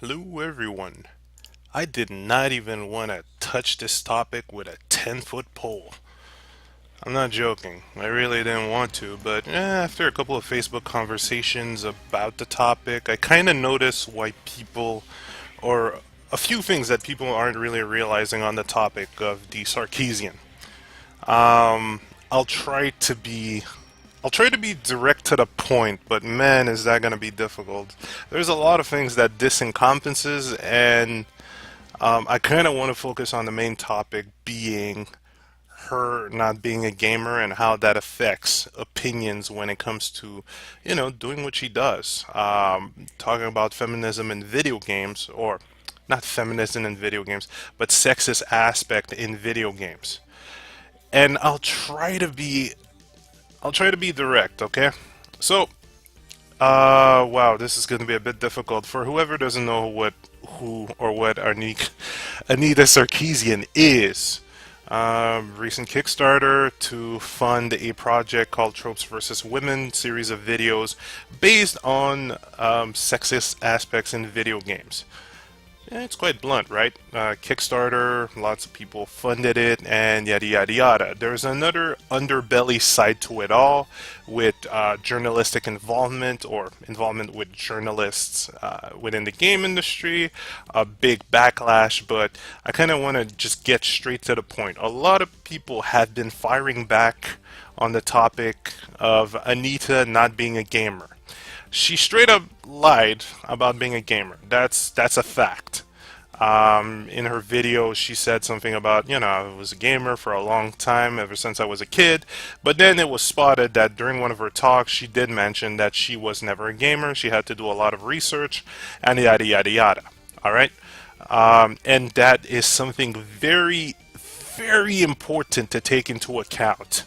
Hello, everyone. I did not even want to touch this topic with a 10-foot pole. I'm not joking. I really didn't want to, but after a couple of Facebook conversations about the topic, I kind of noticed why people, or a few things that people aren't really realizing on the topic of the Sarkisian. I'll try to be I'll try to be direct to the point, but man, is that going to be difficult. There's a lot of things that this encompasses, and I kind of want to focus on the main topic being her not being a gamer and how that affects opinions when it comes to, doing what she does. Talking about feminism in video games, or not feminism in video games, but sexist aspect in video games. And I'll try to be direct, okay? So, wow, this is going to be a bit difficult for whoever doesn't know who or what Anita Sarkisian is. Recent Kickstarter to fund a project called Tropes versus Women series of videos based on sexist aspects in video games. Yeah, it's quite blunt, right? Kickstarter, lots of people funded it, and yada yada yada. There's another underbelly side to it all with journalistic involvement or involvement with journalists within the game industry, a big backlash, but I kind of want to just get straight to the point. A lot of people have been firing back on the topic of Anita not being a gamer. She straight up lied about being a gamer. That's a fact. In her video, she said something about, I was a gamer for a long time, ever since I was a kid. But then it was spotted that during one of her talks, she did mention that she was never a gamer. She had to do a lot of research, and yada yada yada. All right, and that is something very, very important to take into account.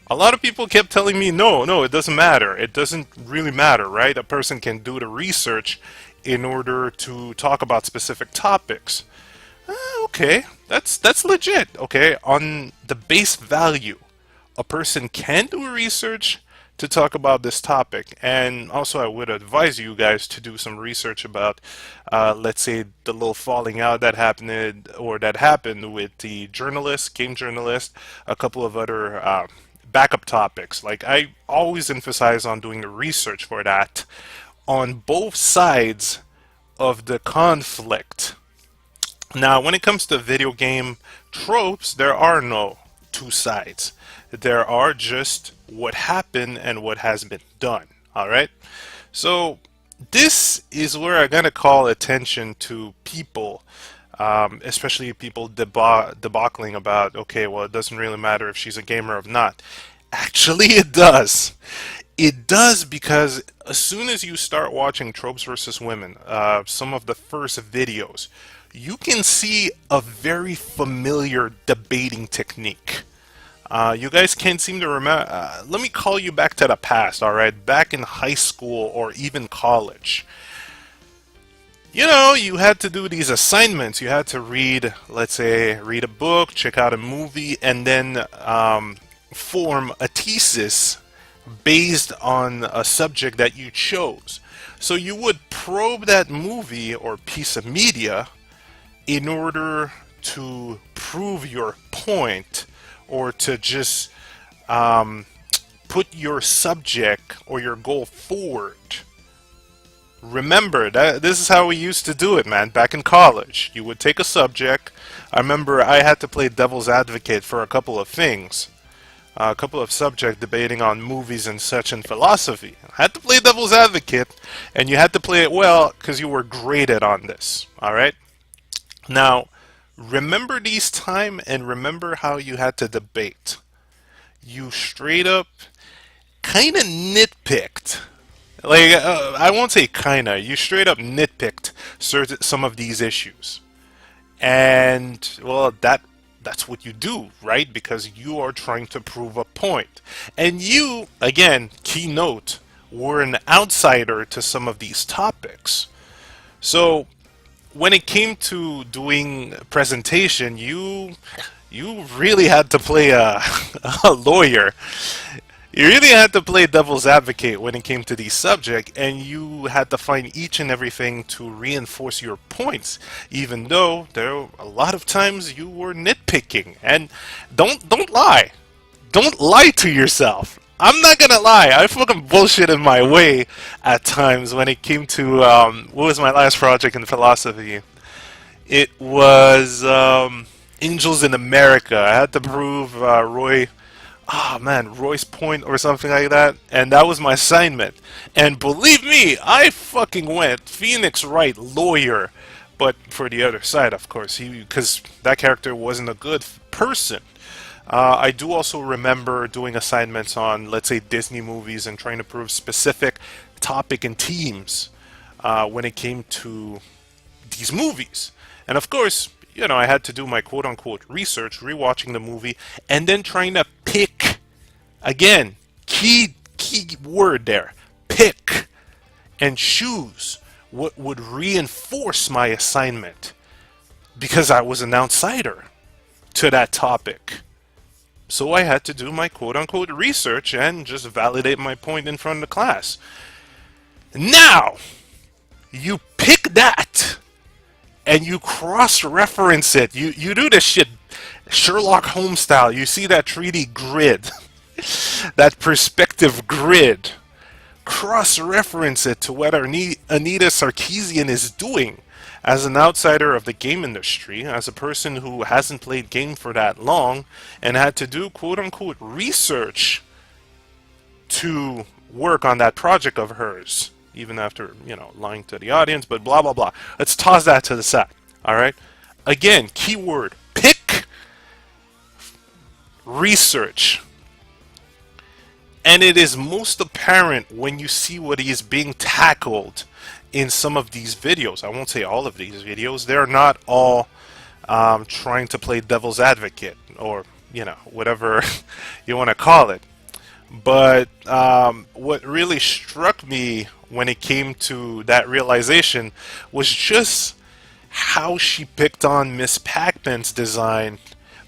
A lot of people kept telling me, no, it doesn't matter. It doesn't really matter, right? A person can do the research in order to talk about specific topics. Okay, that's legit. Okay, on the base value, a person can do research to talk about this topic. And also, I would advise you guys to do some research about, let's say, the little falling out that happened with the journalist, game journalist, a couple of other backup topics. Like, I always emphasize on doing the research for that on both sides of the conflict. Now, when it comes to video game tropes, there are no two sides. There are just what happened and what has been done. All right? So, this is where I'm going to call attention to people, especially people debacling about, okay, well, it doesn't really matter if she's a gamer or not. Actually, it does. It does, because as soon as you start watching Tropes versus Women, some of the first videos, you can see a very familiar debating technique. You guys can't seem to remember. Let me call you back to the past, alright? Back in high school or even college. You had to do these assignments. You had to read, let's say, read a book, check out a movie, and then form a thesis based on a subject that you chose. So you would probe that movie or piece of media in order to prove your point or to just put your subject or your goal forward. Remember that this is how we used to do it, man. Back in college, you would take a subject. I remember I had to play devil's advocate for a couple of things, a couple of subjects debating on movies and such and philosophy. I had to play devil's advocate, and you had to play it well because you were graded on this. All right. Now, remember these time and remember how you had to debate. You straight up kind of nitpicked. Like, I won't say kinda, you straight up nitpicked some of these issues. And, well, that's what you do, right? Because you are trying to prove a point. And you, again, keynote, were an outsider to some of these topics. So, when it came to doing presentation, you really had to play a, a lawyer. You really had to play devil's advocate when it came to the subject, and you had to find each and everything to reinforce your points, even though there were a lot of times you were nitpicking. And don't lie. Don't lie to yourself. I'm not gonna lie. I fucking bullshitted my way at times when it came to what was my last project in philosophy? It was Angels in America. I had to prove Roy's Point or something like that, and that was my assignment. And believe me, I fucking went Phoenix Wright lawyer, but for the other side, of course, because that character wasn't a good person. I do also remember doing assignments on, let's say, Disney movies and trying to prove specific topic and themes when it came to these movies. And of course, I had to do my quote unquote research, rewatching the movie, and then trying to pick, again, key word there, pick and choose what would reinforce my assignment because I was an outsider to that topic. So I had to do my quote unquote research and just validate my point in front of the class. Now, you pick that and you cross-reference it. You do this shit Sherlock Holmes style. You see that 3D grid, that perspective grid. Cross-reference it to what Anita Sarkisian is doing as an outsider of the game industry, as a person who hasn't played game for that long and had to do quote-unquote research to work on that project of hers, even after, lying to the audience, but blah, blah, blah. Let's toss that to the side, all right? Again, keyword, pick, research. And it is most apparent when you see what is being tackled in some of these videos. I won't say all of these videos. They're not all trying to play devil's advocate or, whatever you want to call it. But what really struck me when it came to that realization was just how she picked on Miss Pac-Man's design.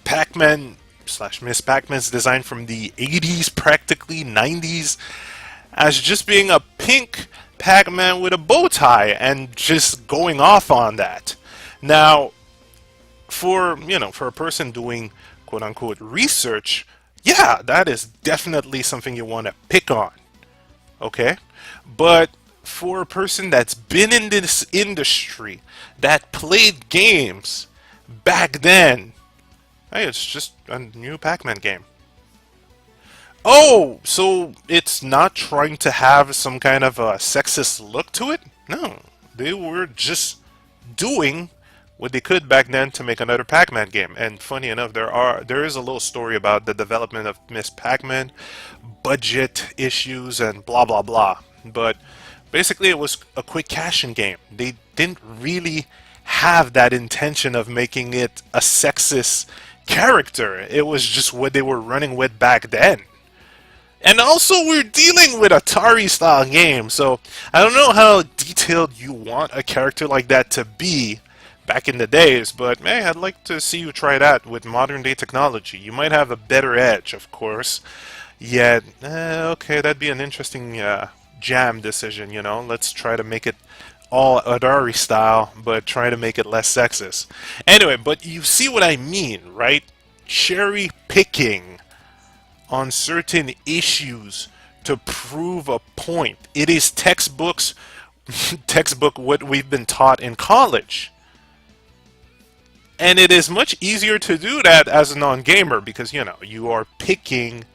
Pac-Man slash Miss Pac-Man's design from the 80s, practically 90s, as just being a pink Pac-Man with a bow tie and just going off on that. Now, for a person doing quote-unquote research, yeah, that is definitely something you want to pick on, okay? But for a person that's been in this industry, that played games back then, hey, it's just a new Pac-Man game. Oh, so it's not trying to have some kind of a sexist look to it? No, they were just doing what they could back then to make another Pac-Man game. And funny enough, there is a little story about the development of Miss Pac-Man, budget issues, and blah blah blah. But basically, it was a quick cash-in game. They didn't really have that intention of making it a sexist character. It was just what they were running with back then. And also, we're dealing with Atari-style game, so I don't know how detailed you want a character like that to be back in the days, but hey, I'd like to see you try that with modern-day technology. You might have a better edge, of course, yet, okay, that'd be an interesting jam decision, Let's try to make it all Atari style, but try to make it less sexist. Anyway, but you see what I mean, right? Cherry picking on certain issues to prove a point. It is textbook what we've been taught in college. And it is much easier to do that as a non-gamer because, you are picking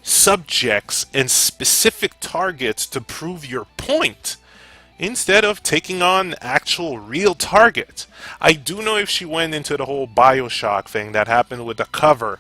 subjects and specific targets to prove your point instead of taking on actual real targets. I do know if she went into the whole Bioshock thing that happened with the cover,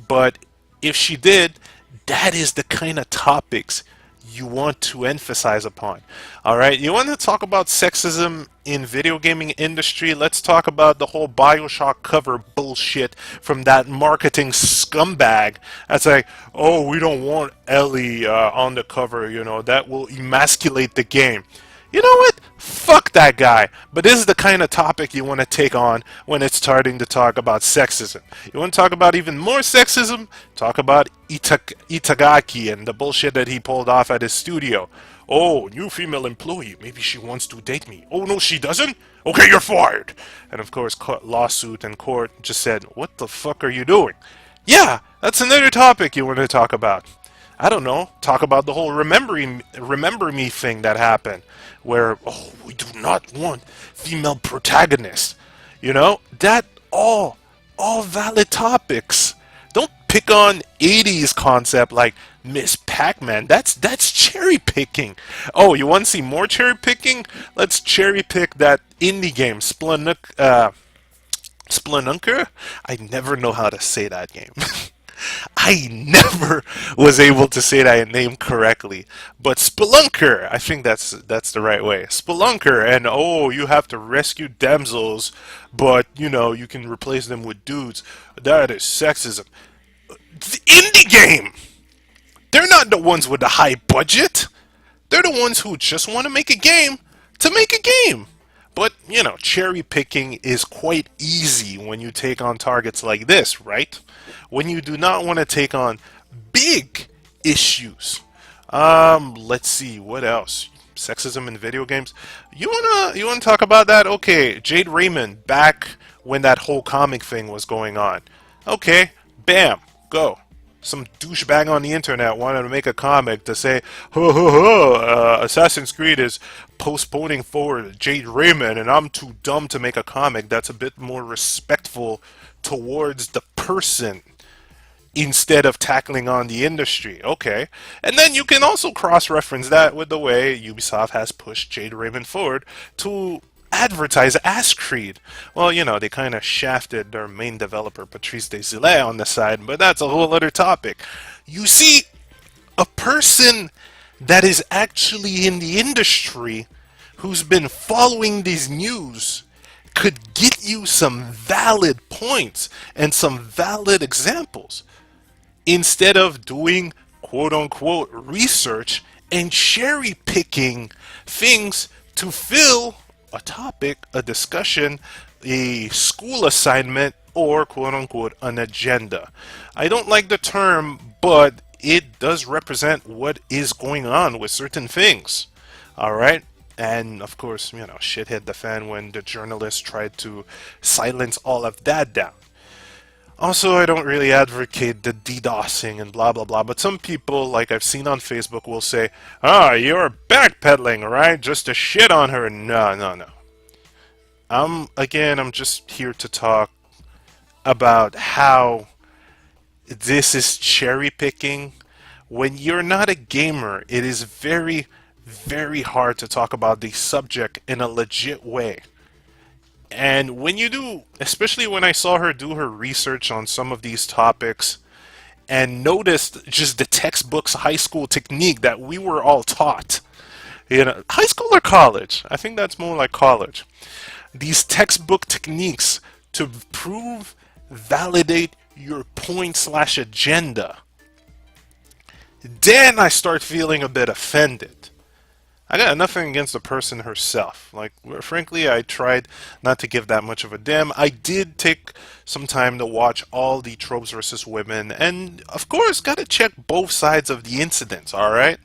but if she did, that is the kind of topics you want to emphasize upon. Alright, you want to talk about sexism in video gaming industry? Let's talk about the whole Bioshock cover bullshit from that marketing scumbag. That's like, oh, we don't want Ellie on the cover, that will emasculate the game. You know what? Fuck that guy. But this is the kind of topic you want to take on when it's starting to talk about sexism. You want to talk about even more sexism? Talk about Itagaki and the bullshit that he pulled off at his studio. Oh, new female employee. Maybe she wants to date me. Oh, no, she doesn't? Okay, you're fired. And of course, lawsuit and court just said, what the fuck are you doing? Yeah, that's another topic you want to talk about. I don't know, talk about the whole remember me thing that happened, where oh we do not want female protagonists. You know that all valid topics. Don't pick on 80s concept like Miss Pac-Man. That's cherry picking. Oh, you want to see more cherry picking? Let's cherry pick that indie game Spelunker. I never know how to say that game. I never was able to say that name correctly. But Spelunker, I think that's the right way. Spelunker, and oh, you have to rescue damsels, but you know, you can replace them with dudes. That is sexism. The indie game! They're not the ones with the high budget. They're the ones who just want to make a game to make a game. But, you know, cherry picking is quite easy when you take on targets like this, right? When you do not want to take on big issues. Let's see, what else? Sexism in video games. You wanna talk about that? Okay, Jade Raymond back when that whole comic thing was going on. Okay, bam, go. Some douchebag on the internet wanted to make a comic to say, Assassin's Creed is postponing forward Jade Raymond, and I'm too dumb to make a comic that's a bit more respectful towards the person instead of tackling on the industry. Okay. And then you can also cross-reference that with the way Ubisoft has pushed Jade Raymond forward to advertise as Creed. Well, you know, they kind of shafted their main developer, Patrice Desilets, on the side, but that's a whole other topic. You see, a person that is actually in the industry who's been following these news could get you some valid points and some valid examples instead of doing quote-unquote research and cherry picking things to fill a topic, a discussion, a school assignment, or quote-unquote an agenda. I don't like the term, but it does represent what is going on with certain things. Alright? And of course, you know, shit hit the fan when the journalists tried to silence all of that down. Also, I don't really advocate the DDoSing and blah blah blah, but some people, like I've seen on Facebook, will say, ah, you're backpedaling, right? Just to shit on her. No, no, no. I'm just here to talk about how this is cherry picking. When you're not a gamer, it is very, very hard to talk about the subject in a legit way. And when you do, especially when I saw her do her research on some of these topics and noticed just the textbook's high school technique that we were all taught. You know, high school or college? I think that's more like college. These textbook techniques to prove, validate your point slash agenda. Then I start feeling a bit offended. I got nothing against the person herself. Like, frankly, I tried not to give that much of a damn. I did take some time to watch all the Tropes versus Women, and of course, gotta check both sides of the incidents, alright?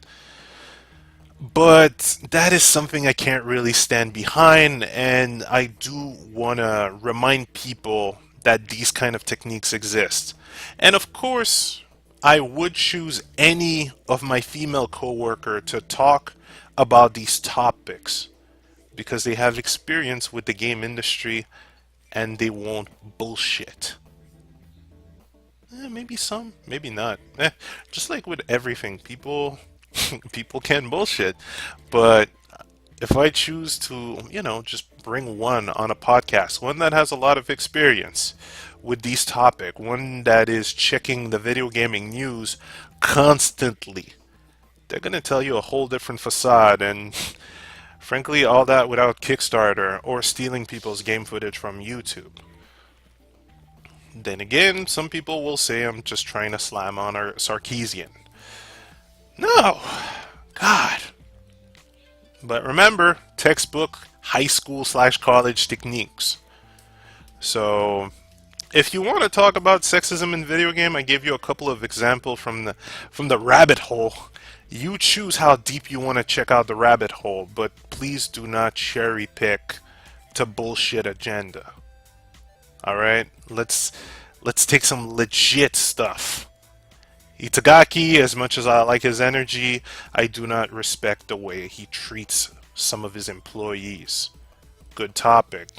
But that is something I can't really stand behind, and I do want to remind people that these kind of techniques exist. And of course, I would choose any of my female coworker to talk about these topics because they have experience with the game industry and they won't bullshit. Maybe some, maybe not. Just like with everything, people people can bullshit. But if I choose to, you know, just bring one on a podcast, one that has a lot of experience with these topics, one that is checking the video gaming news constantly, they're going to tell you a whole different facade, and frankly, all that without Kickstarter or stealing people's game footage from YouTube. Then again, some people will say I'm just trying to slam on our Sarkisian. No! God. But remember, textbook high school slash college techniques. So if you want to talk about sexism in video game, I gave you a couple of examples from the rabbit hole. You choose how deep you want to check out the rabbit hole, but please do not cherry pick to bullshit agenda. All right, let's take some legit stuff. Itagaki, as much as I like his energy, I do not respect the way he treats some of his employees. Good topic.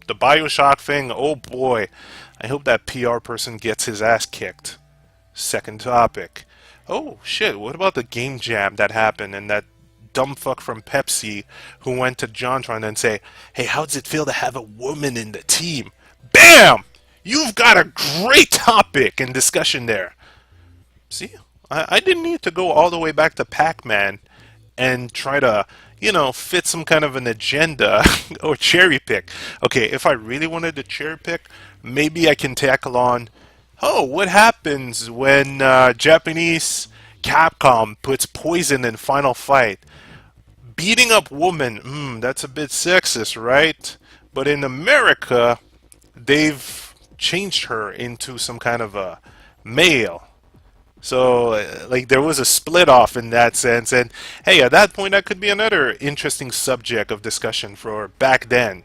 The Bioshock thing, oh boy, I hope that PR person gets his ass kicked. Second topic. Oh shit, what about the game jam that happened and that dumb fuck from Pepsi who went to JonTron and say, hey, how does it feel to have a woman in the team? BAM! You've got a great topic and discussion there. See, I didn't need to go all the way back to Pac-Man and try to, fit some kind of an agenda or cherry pick. Okay, if I really wanted to cherry pick, maybe I can tackle on, oh, what happens when Japanese Capcom puts poison in Final Fight? Beating up women, that's a bit sexist, right? But in America, they've changed her into some kind of a male. So, like, there was a split off in that sense, and hey, at that point, that could be another interesting subject of discussion for back then.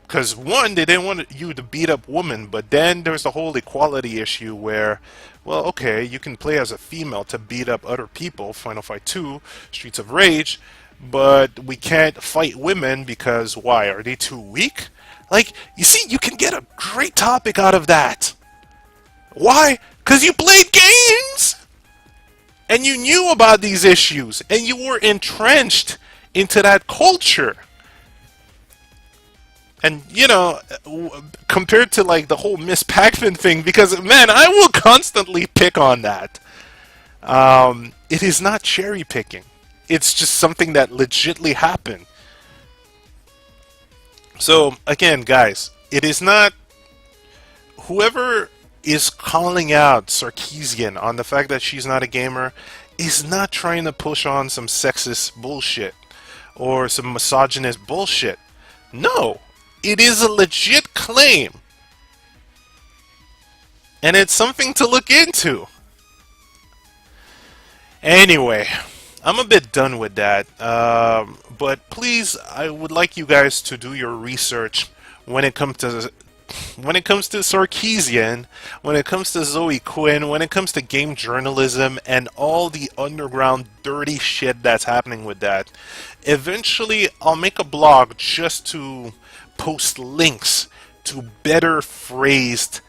Because, one, they didn't want you to beat up women, but then there's the whole equality issue where, well, okay, you can play as a female to beat up other people, Final Fight 2, Streets of Rage, but we can't fight women because, why, are they too weak? Like, you see, you can get a great topic out of that. Why? Because you played games! And you knew about these issues, and you were entrenched into that culture. And, compared to, like, the whole Miss Pac-Man thing, because, man, I will constantly pick on that. It is not cherry picking. It's just something that legitly happened. So, again, guys, it is not... Whoever is calling out Sarkisian on the fact that she's not a gamer is not trying to push on some sexist bullshit or some misogynist bullshit. No, it is a legit claim. And it's something to look into. Anyway, I'm a bit done with that. But please, I would like you guys to do your research when it comes to Sarkisian, when it comes to Zoe Quinn, when it comes to game journalism and all the underground dirty shit that's happening with that. Eventually, I'll make a blog just to post links to better phrased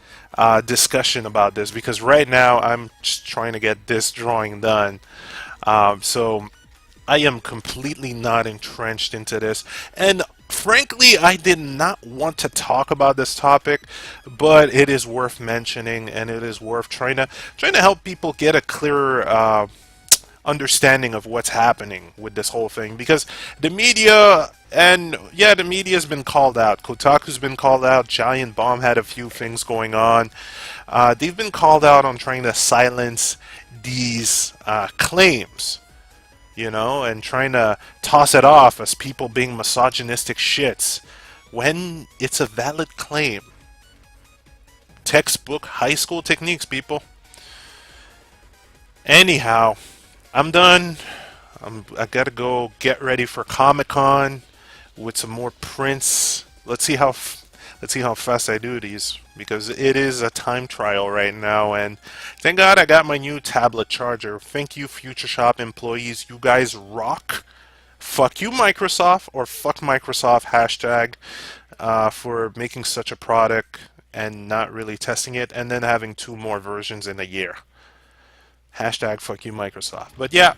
discussion about this, because right now I'm just trying to get this drawing done. So I am completely not entrenched into this, and frankly, I did not want to talk about this topic, but it is worth mentioning, and it is worth trying to help people get a clearer understanding of what's happening with this whole thing, because the media, and yeah, the media has been called out. Kotaku's been called out. Giant Bomb had a few things going on. They've been called out on trying to silence these claims, and trying to toss it off as people being misogynistic shits when it's a valid claim. Textbook high school techniques, people. Anyhow, I'm done. I gotta go get ready for Comic-Con with some more prints. Let's see how fast I do these, because it is a time trial right now, and thank God I got my new tablet charger. Thank you, Future Shop employees. You guys rock. Fuck you, Microsoft, or fuck Microsoft hashtag for making such a product and not really testing it, and then having 2 more versions in a year. Hashtag fuck you, Microsoft. But yeah,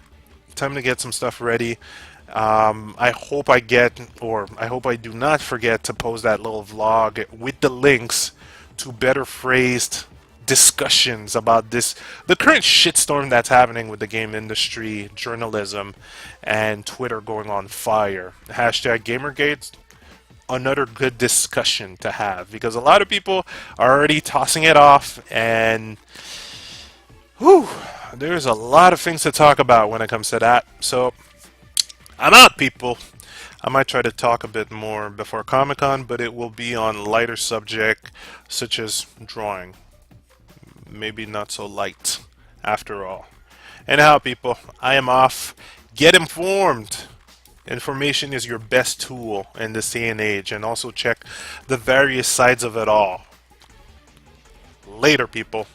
time to get some stuff ready. I hope I do not forget to post that little vlog with the links to better phrased discussions about the current shitstorm that's happening with the game industry, journalism, and Twitter going on fire. Hashtag Gamergate, another good discussion to have, because a lot of people are already tossing it off, and there's a lot of things to talk about when it comes to that. So I'm out, people. I might try to talk a bit more before Comic Con, but it will be on lighter subject such as drawing. Maybe not so light, after all. Anyhow, people, I am off. Get informed. Information is your best tool in this day and age, and also check the various sides of it all. Later, people.